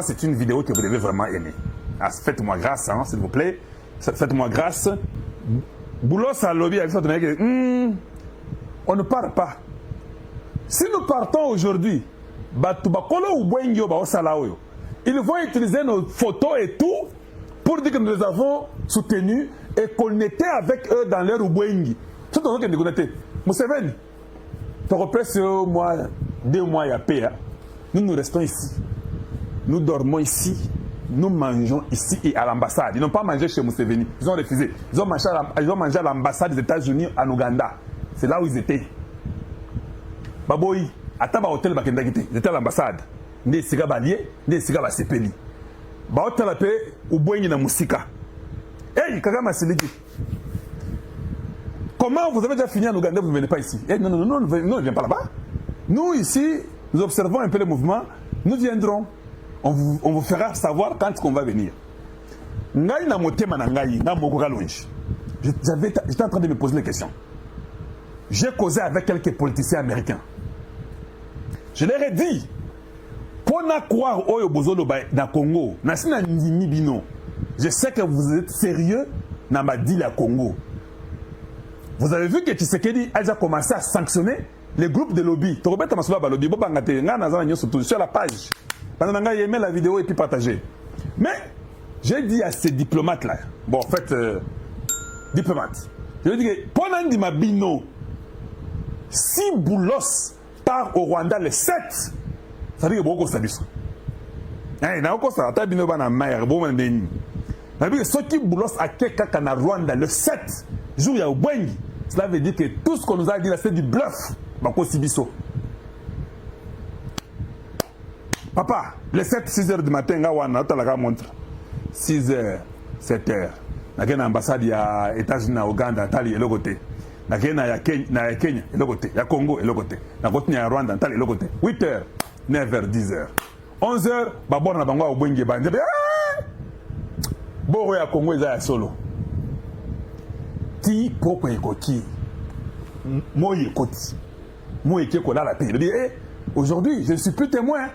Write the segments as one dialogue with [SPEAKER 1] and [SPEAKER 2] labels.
[SPEAKER 1] C'est une vidéo que vous devez vraiment aimer. Ah, faites-moi grâce, hein, s'il vous plaît. Faites-moi grâce. Boulos à lobby, on ne part pas. Si nous partons aujourd'hui, ils vont utiliser nos photos et tout pour dire que nous les avons soutenus et qu'on était avec eux dans leur Ubwengi. C'est ce que nous avons dit. Museveni, tu as 2 mois à paix. Nous restons ici. Nous dormons ici, nous mangeons ici et à l'ambassade. Ils n'ont pas mangé chez Museveni, ils ont refusé. Ils ont mangé à l'ambassade des États-Unis en Ouganda. C'est là où ils étaient. Baboy, à Taba Hôtel Bakendagité, ils étaient à l'ambassade. Né Siga Balié, né Siga Basepeli. Ba Hôtel la paix, ou Boigny na Moussika. Hey, Kagama Siligi. Comment vous avez déjà fini en Ouganda, vous ne venez pas ici? Hey, non, on ne vient pas là-bas. Nous, ici, nous observons un peu le mouvement, nous viendrons. On vous fera savoir quand on va venir. J'étais en train de me poser les questions. J'ai causé avec quelques politiciens américains. Je leur ai dit, pour ne croire au Bozolo na Congo, je sais que vous êtes sérieux dans ma deal à Congo. Vous avez vu que Tshisekedi a déjà commencé à sanctionner les groupes de lobby. Sur la page. Pendant que j'ai aimé la vidéo et puis partagé. Mais j'ai dit à ces diplomates-là, bon, en fait, diplomates, je lui ai dit que pendant que Mabino, si Boulos part au Rwanda le 7, ça veut dire que beaucoup de ça. Il y a encore ça, il y a un maire, il y a ceux qui Boulos à quelqu'un au Rwanda le 7, jour il y a Ubwengi, cela veut dire que tout ce qu'on nous a dit là, c'est du bluff. Papa, les 7-6 heures du matin, on a la montre. 6 heures, 7 heures. Il y a une ambassade à États-Unis, à Ouganda, à l'autre côté. Il y a Kenya, à l'autre côté. Il y a Congo, à l'autre côté. Il y a Rwanda, à l'autre côté. 8 heures, 9 heures, 10 heures. 11 heures, Babor na Bango, Ubwengi, Bande. Bon, il y a Congo, il y a solo. Ti, pourquoi il y a moi, il y a moi, il y a la paix. Il dit, aujourd'hui, je ne suis plus témoin.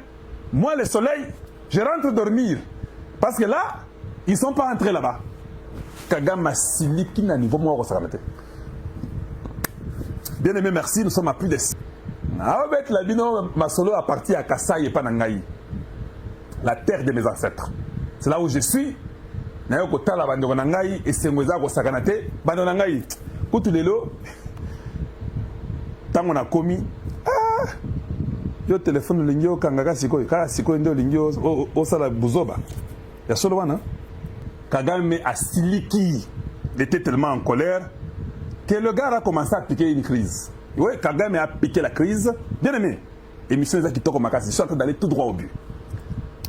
[SPEAKER 1] Moi, le soleil, je rentre dormir. Parce que là, ils ne sont pas entrés là-bas. Kagama Siliki na niveau moi bien aimé, merci, nous sommes à plus de... Avec la bino, ma solo a parti à Kassai et Panangaï. La terre de mes ancêtres. C'est là où je suis. Nayo kotala bandonangaï et c'est moza ko sakanate bandonangaï. Kutulelo. Tant on a commis. Yo téléphone lingio kangaka sikoy ka sikoy ndo lingio o sala buzoba ya solo wana Kagame a siliki. Il était tellement en colère que le gars a commencé à piquer une crise. Oui, Kagame a piqué la crise. Bien aimé, émission des Akitoko Makasi, je suis en train d'aller tout droit au but.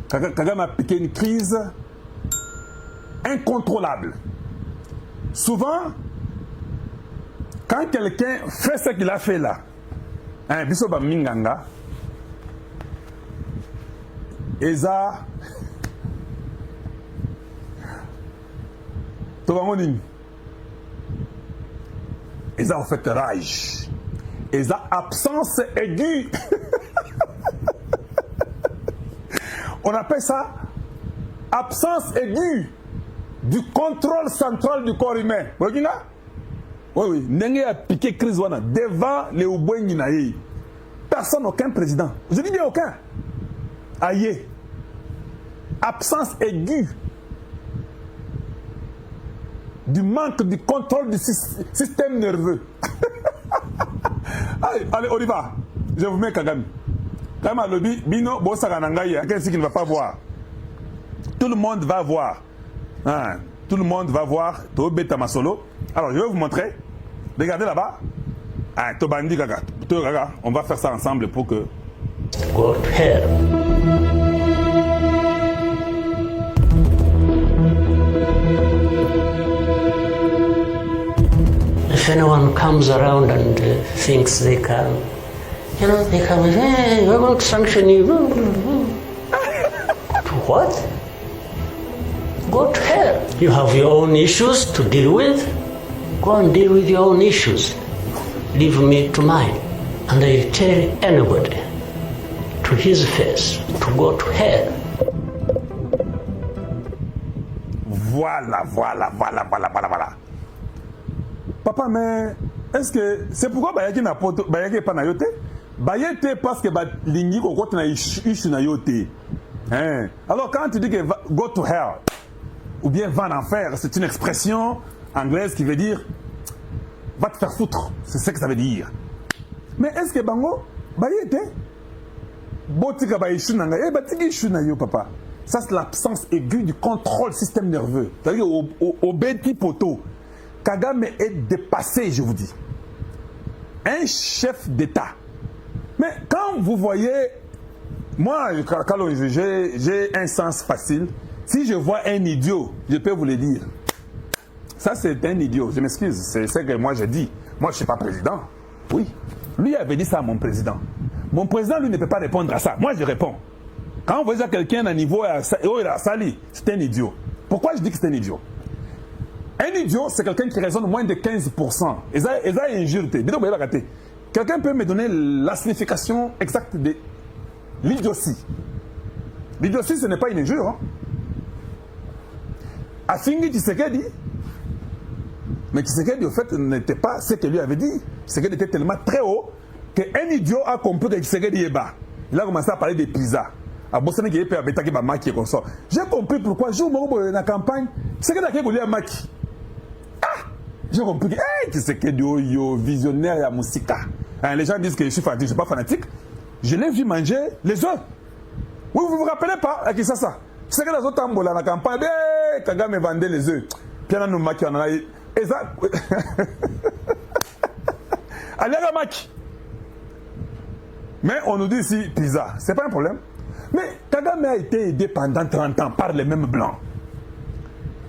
[SPEAKER 1] Kagame a piqué une crise incontrôlable. Souvent, quand quelqu'un fait ce qu'il a fait là, Bisoba Minganga, Eza Tobamoning, Eza en fait rage, Eza absence aiguë. On appelle ça absence aiguë du contrôle central du corps humain. Vous voyez là? Oui, Nenge a piqué crise devant les Ubwengi naï. Personne, aucun président. Je dis bien aucun. Aïe. Absence aiguë du manque du contrôle du système nerveux. Allez, on y va. Je vous mets Kagame. Kagame a lobby, Bino, Bossaranangaï, quelqu'un qui ne va pas voir. Tout le monde va voir. Hein? Tout le monde va voir. Tobeta Masolo. Alors, je vais vous montrer. Regardez là-bas. Tobandi Gaga. On va faire ça ensemble pour que.
[SPEAKER 2] Go to hell. If anyone comes around and thinks they can, they come, hey, we're going to sanction you. What? Go to hell. You have your own issues to deal with. Go and deal with your own issues. Leave me to mine. And I tell anybody to his face to go to hell.
[SPEAKER 1] Voilà. Papa, mais est-ce que c'est pourquoi Bayaki n'a pas na yote? Bayete parce que lingi ko kote na ishu na yote. Hein? Alors quand tu dis que go to hell ou bien va en enfer, c'est une expression anglaise qui veut dire va te faire foutre. C'est ce que ça veut dire. Mais est-ce que bango bayete botika ba ishu na nga batiki ishu na yo papa? Ça c'est l'absence aiguë du contrôle système nerveux. C'est-à-dire au petit poteau. Kagame est dépassé, je vous dis. Un chef d'État. Mais quand vous voyez, moi, j'ai un sens facile. Si je vois un idiot, je peux vous le dire. Ça, c'est un idiot. Je m'excuse, c'est ce que moi je dis. Moi, je ne suis pas président. Oui. Lui avait dit ça à mon président. Mon président, lui, ne peut pas répondre à ça. Moi, je réponds. Quand vous voyez quelqu'un à niveau, c'est un idiot. Pourquoi je dis que c'est un idiot? Un idiot, c'est quelqu'un qui raisonne moins de 15%. Et ça injure. Quelqu'un peut me donner la signification exacte de l'idiotie. L'idiotie, ce n'est pas une injure. Hein? Afingi Tshisekedi, mais Tshisekedi, au fait, n'était pas ce que lui avait dit. Tshisekedi était tellement très haut qu'un idiot a compris que Tshisekedi est bas. Il a commencé à parler des pizzas. J'ai compris pourquoi, jour où dans la campagne, Tshisekedi a voulu un maki. J'ai compris que Tshisekedi est visionnaire à Moussika. Les gens disent que je suis fanatique, je ne suis pas fanatique. Je l'ai vu manger les œufs. Oui, vous ne vous rappelez pas à qui ça? Tshisekedi a dans la campagne, Kagame vendait les œufs. Puis on a maki, on a eu. Allez à maki. Mais on nous dit ici pizza, ce n'est pas un problème. Mais Kagame a été aidé pendant 30 ans par les mêmes blancs.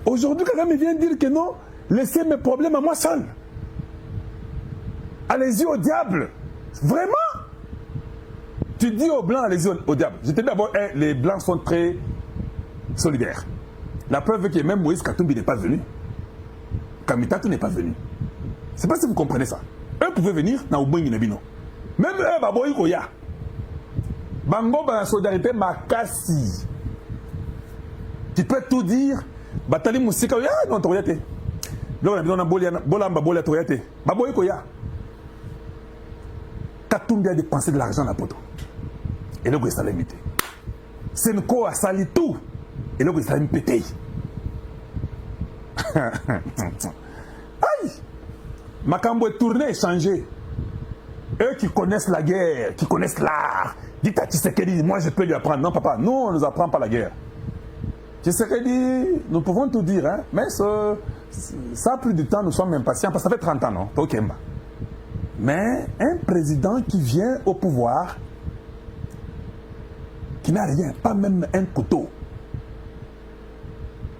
[SPEAKER 1] Aujourd'hui, Kagame vient dire que non, laissez mes problèmes à moi seul. Allez-y au diable. Vraiment? Tu dis aux blancs, allez-y au diable. Je te dis d'abord, les blancs sont très solidaires. La preuve est que même Moïse Katumbi n'est pas venu. Kamitatu n'est pas venu. Je ne sais pas si vous comprenez ça. Eux pouvaient venir dans Ubungi Nebino. Même eux, Baboyi Koya. Bango, la solidarité, Makasi. Tu peux tout dire. Batali Moussika, non, tu regardes. Baboyi Koya. Katumbi a dépensé de l'argent à la poto. Et là, il a limité. Senko a sali tout. Et là, il a pété. Aïe! Makambo est tourné et changé. Eux qui connaissent la guerre, qui connaissent l'art, dites à Tshisekedi, moi je peux lui apprendre. Non, papa, nous on ne nous apprend pas la guerre. Tshisekedi, nous pouvons tout dire, hein, mais ça a pris du temps, nous sommes impatients, parce que ça fait 30 ans, non? Mais un président qui vient au pouvoir, qui n'a rien, pas même un couteau,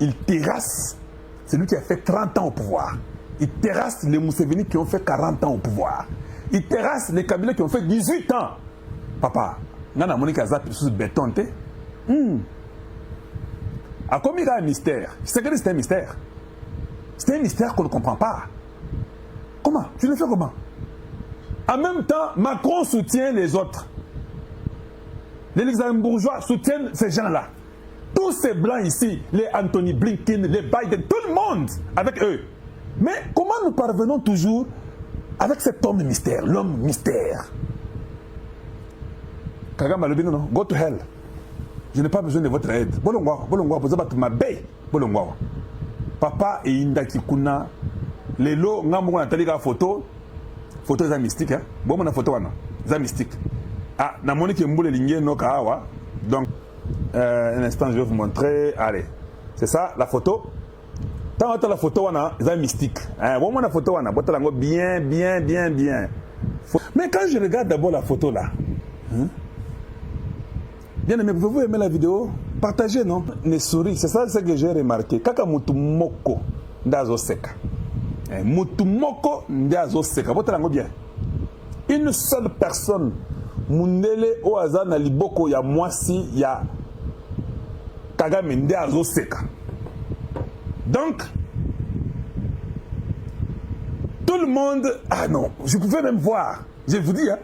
[SPEAKER 1] il terrasse celui qui a fait 30 ans au pouvoir. Il terrasse les Museveni qui ont fait 40 ans au pouvoir. Il terrasse les Kabila qui ont fait 18 ans. Papa, nana Monika Zap sous béton. À combien il y a un mystère? C'est un mystère. C'est un mystère qu'on ne comprend pas. Comment? Tu le fais comment? En même temps, Macron soutient les autres. Les luxembourgeois soutiennent ces gens-là. Tous ces blancs ici, les Anthony Blinken, les Biden, tout le monde avec eux. Mais comment nous parvenons toujours avec cet homme mystère, l'homme mystère? Kagame a dit non, go to hell. Je n'ai pas besoin de votre aide. Papa et Indaki Kuna, les lots, on a télé photo est mystique. Bon, on a photo, c'est mystique. Ah, na monique mboule lignée no kawa. Donc, un instant, je vais vous montrer. Allez, c'est ça, la photo. Tant que la photo, c'est mystique. Bon, la photo, bien. Mais quand je regarde d'abord la photo là, bien aimé, pouvez-vous aimer la vidéo? Partagez, non? Les souris, c'est ça ce que j'ai remarqué. Kaka mutumoko ndazo seka. Mutumoko ndazo seka. Votre bien. Une seule personne, Mundele Oaza na liboko ya mwasi ya Kagame ndazo seka. Donc, tout le monde, ah non, je pouvais même voir, je vous dis, hein,